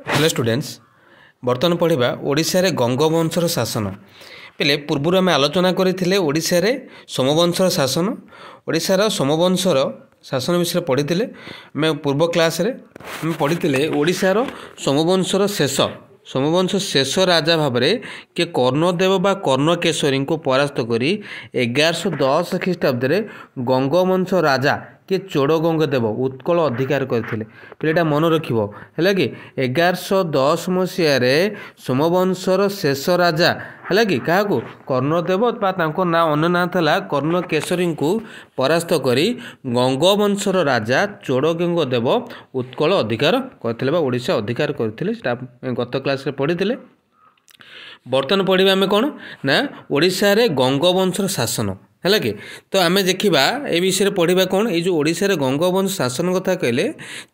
Hello students बर्तमान पढ़ा ओडिशा रे गंगवंशर शासन पहले पूर्व आम आलोचना करते ओडिशा रे सोमवंशर शासन ओडिशार सोमवंशर शासन विषय पढ़ी आम पूर्व क्लास रे आम पढ़ी ओडिशार सोमवंशर सोमवंश शेष राजा भाव में किए कर्णदेव बा कर्णकेशरी को परास्त करी 1110 ख्रीष्टाब्द गंगवंश राजा किए चोड़गंगदेव उत्कल अधिकार करते पिलाटा मन रखिबो है कि 1110 मसीह सोमवंशर शेष राजा है कि क्या कर्णदेव ना अन्य ना था कर्णकेशरी को परास्त करी गंगवंशर राजा चोड़गंगदेव उत्कल अधिकार करते ओडिशा अधिकार करते गत क्लास रे पढ़ी बर्तमान पढ़ा आम कौन ना ओडिशा रे गंगवंशर शासन है कि तो आम देखा ए विषय पढ़ा कौन ये जो ओडिशा रे गंगवंश शासन कथा कहले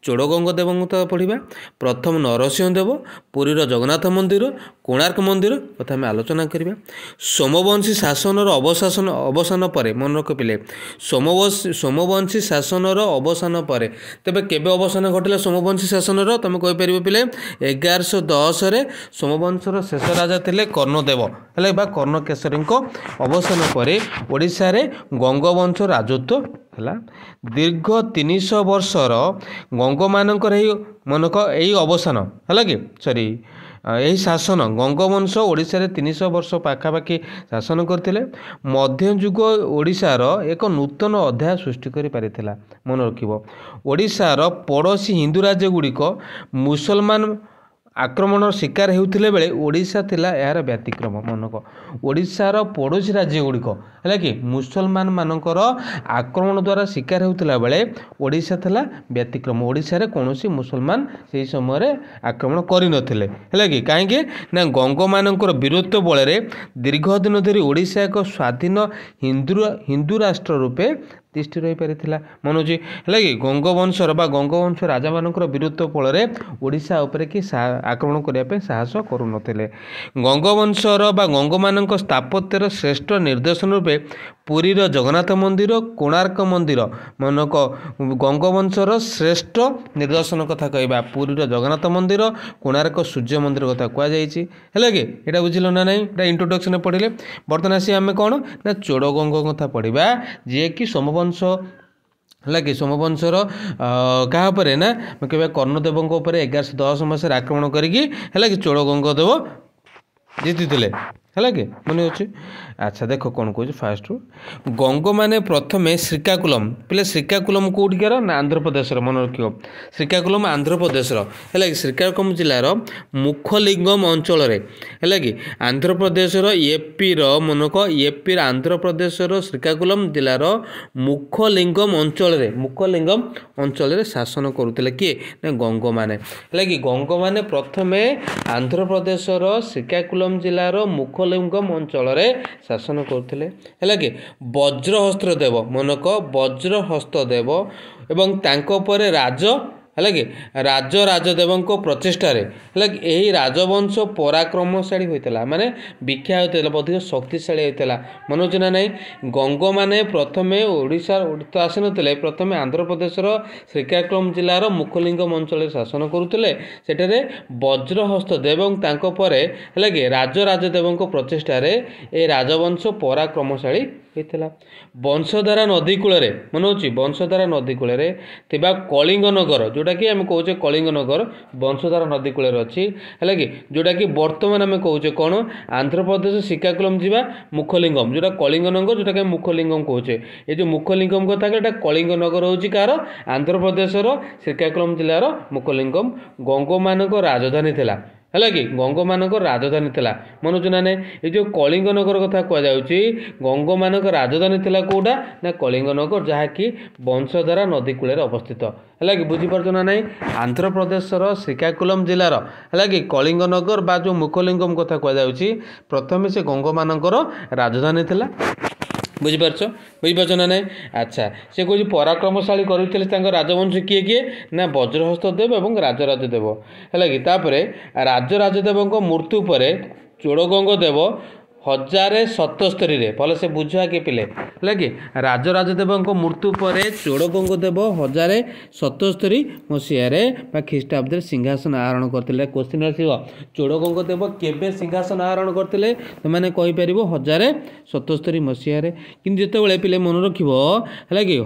चोड़गंगदेव कथा पढ़ा प्रथम नरसिंहदेव पुरीर जगन्नाथ मंदिर कोणार्क मंदिर कथा आम आलोचना करवा सोमवंशी शासनर अवसान पर मन रख पिले सोमवंशी शासनर अवसान पर तेबे केबे अवसान घटिला सोमवंशी शासनर तुम कहीपर पिले 1110 सोमवंशर शेष राजा थे कर्णदेव है कर्णकेशरी अवसान पर ओडिशा रे गंगवंश राजत्व है दीर्घ 300 वर्षर गंग मानकर मनक यही अवसान है कि सॉरी यही शासन गंगवंश ओडिशा रे 300 वर्ष पाखापाखि शासन करते मध्ययुग ओडिशार एक नूतन अध्याय सृष्टि कर पारिथिला मन रखिबो ओडिशार पड़ोशी हिंदू राज्य गुड़िक मुसलमान आक्रमण शिकार होते बेले ओडिशा थिला यार व्यतिक्रम मनक ओडिशार पड़ोशी राज्य गुड़िक है कि मुसलमान मानकर आक्रमण द्वारा शिकार होता बेले ओडिशा थिला व्यतिक्रम ओडिशा रे कौनसी मुसलमान से समय आक्रमण करनथिले है कि कहीं ना गंग मानकर वीरत्व बल दीर्घ दिन धरी ओडिशा एक स्वाधीन हिंदू राष्ट्र रूपे तिष्ठि रही पारिथिला मन होची है कि गंगवंशर बा गंगवंश राजा मानकर वीरत्व फल ओडिशा उपरे कि आक्रमण करने साहस करुनथिले गंगवंशर बा गंग मानक स्थापत्यर श्रेष्ठ निर्देशन रूपे पुरीर जगन्नाथ मंदिर कोणार्क मंदिर मनक गंगवंशर श्रेष्ठ निदर्शन कथा कहवा पुरीर जगन्नाथ मंदिर कोणार्क सूर्य मंदिर कथा कहुई है कि यहाँ बुझल ना नहीं ये इंट्रोडक्शन पढ़े बर्तमान आसी आम कौन ना चोड़गंग कथा पढ़ा जी कि सोमवंश है कि सोमवंशर क्या ना कह कर्णदेव 1110 मसीह आक्रमण करके है कि चोड़गंगदेव जीति है कि मन अच्छे अच्छा देख कौन कह फास्ट गंग माने प्रथम श्रीकाकुलम पे श्रीकाकुलम कौटिकार ना आंध्र प्रदेश मन रख श्रीकाकुलम आंध्र प्रदेश है श्रीकाकुलम जिलार मुखलिंगम अंचल है कि आंध्र प्रदेश एपीर मनक एपी आंध्र प्रदेश श्रीकाकुलम जिलार मुखलिंगम अंचल शासन करुले किए ना गंग माने है कि गंग माने प्रथम आंध्र प्रदेश श्रीकाकुलम जिलार मुखलिंगम अंचल शासन करते है कि वज्रहस्त्र देव मनक वज्रहस्त देव एवं तांको परे राज है कि राजदेव प्रचेषार है कि यही राजवंश पराक्रमशाली होता माने विख्या होता अधिक शक्तिशाली होता मनोज ना नहीं गंग माने प्रथम ओडिशा तो आसी ना प्रथम आंध्र प्रदेश श्रीकाकुलम जिलार मुखलिंगम अंचल शासन करुले सेठे वज्रहस्त देव है कि राजदेव प्रचेषार ये राजवंश पराक्रमशाली होता वंशधारा नदी कूल मन होची वंशधारा नदी कूल कलिंग नगर जोटा कि आम कहे कलिंग नगर वंशधारा नदी कूल अच्छी है कि जोटा कि बर्तमान आम कहे कौन आंध्र प्रदेश श्रीकाकुलम जावा मुखलिंगम जोटा कलिंग नगर जोटा कि मुखलिंगम कहे ये जो मुखलिंगम कथा कहला कलिंग नगर होची कार आंध्र प्रदेश श्रीकाकुलम जिलार मुखलिंगम गंग मानक राजधानी थिला है कि गंग मानक राजधानी थिला मनोज ना ये जो कलिंग नगर कथा कहुच्छी गंग मानक राजधानी थिला कोटा ना कलिंग नगर जहाँकि वंशधारा नदी कूल अवस्थित है कि बुझीपार ना नहीं आंध्र प्रदेश श्रीकाकुलम जिलार है कि कलिंग नगर बा जो मुखलिंगम कथा कहुच्छी प्रथम से गंग मानकर राजधानी थिला बुझीपार ना नहीं अच्छा से कह पराक्रमशाली करते राजवंश किए किए ना वज्रहस्त देव और राजदेव है कि राजदेव मृत्यु पर चोड़गंग देव 1077 भल से बुझा कि पिले है कि राजराजदेव मृत्यु पर चोड़गंगदेव 1077 मसीह ख्रीष्टाब्द सिंहासन आहरण करते। क्वेश्चन आसो चोड़गंगदेव केबे सिंहासन आहरण करते तुमने कहीपर 1077 मसीह कि जिते पिले मन रख है कि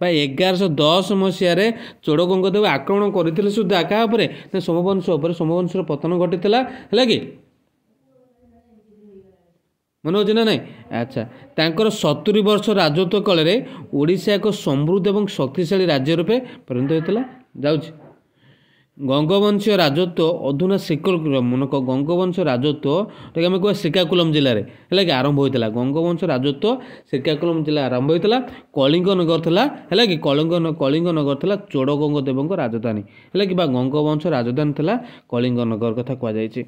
1110 मसीह चोड़गंगदेव आक्रमण करते सुधा क्या सोमवंश सोमवंशर पतन घटी है कि मन हो ना नाई। अच्छा तांकर 70 वर्ष राजत्व काल ओडिशा एक समृद्ध और शक्तिशाली राज्य रूपे परिणत होता जाऊँ। गंगवंशीय राजत्व अधुना श्रीकाकुलम मन गंगवंश राजत्व आम कह श्रीकाकुलम जिले में है आरंभ होता। गंगवंश राजत्व श्रीकाकुलम जिला आरंभ होता। कलिंग नगर था है कि कलिंग नगर था चोड़गंगदेव राजधानी है कि गंगवंश राजधानी था कलिंग नगर कथा कहुई।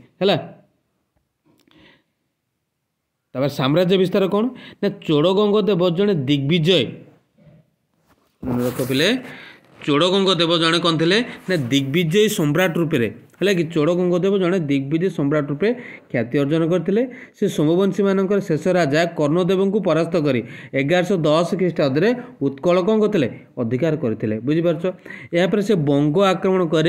तब साम्राज्य विस्तार कौन ना चोड़गंगदेव जड़े दिग्विजय मन रख पिले चोड़गंगदेव जड़े कौन थे ना दिग्विजय सम्राट रूपे है कि चोड़गंगदेव जड़े दिग्विजय सम्राट रूपे ख्याति अर्जन करते। से सोमवंशी मान शेष राजा कर्णदेव को परास्त कर 1110 ख्रीष्टाब्द उत्कल कौन करते अधिकार करते बुझीपार। यापर से बंग आक्रमण कर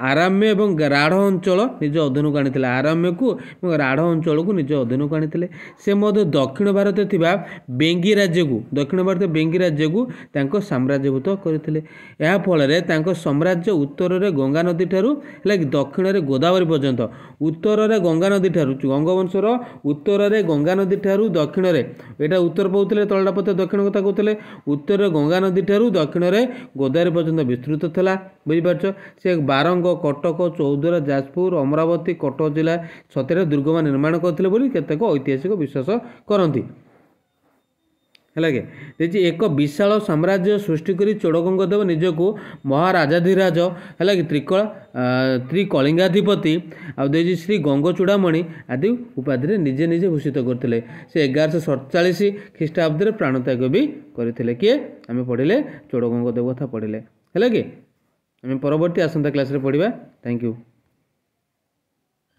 आराम्य और राढ़ अंचल निज अधीन को आनी आराम्य को राढ़ अंचल को निज अधीन को आनी से दक्षिण भारत बेंगी राज्य को दक्षिण भारत बेंगी राज्य को साम्राज्यभूत करते। यह फल साम्राज्य उत्तर में गंगा नदी ठारू है कि दक्षिण में गोदावरी पर्यंत उत्तर में गंगा नदी ठारू गंगवंशर उत्तर में गंगा नदी ठारू दक्षिण में यहाँ उत्तर पाते तलटा पते दक्षिण कथा कहते उत्तर में गंगा नदी ठारू दक्षिण में गोदावरी पर्यंत विस्तृत था बुझीपार। से बारंग कटक चौद्वार जाजपुर अमरावती कटक जिला छतेर दुर्गमा निर्माण करते केतेक ऐतिहासिक विश्वास करती है कि एक विशाल साम्राज्य सृष्टि करी चोड़गंगदेव निजको महाराजाधिराज है कि त्रिकलिंगाधिपति आदि श्री गंगचूड़ामणि आदि उपाधि निजे निजे भूषित करते। से 1147 ख्रीष्टाब्द प्राणत्याग भी करते किए आम पढ़ले चोड़गंगदेव कथा पढ़ले है कि आम परवर्ती आसंता क्लास रे पढ़िबा। Thank you.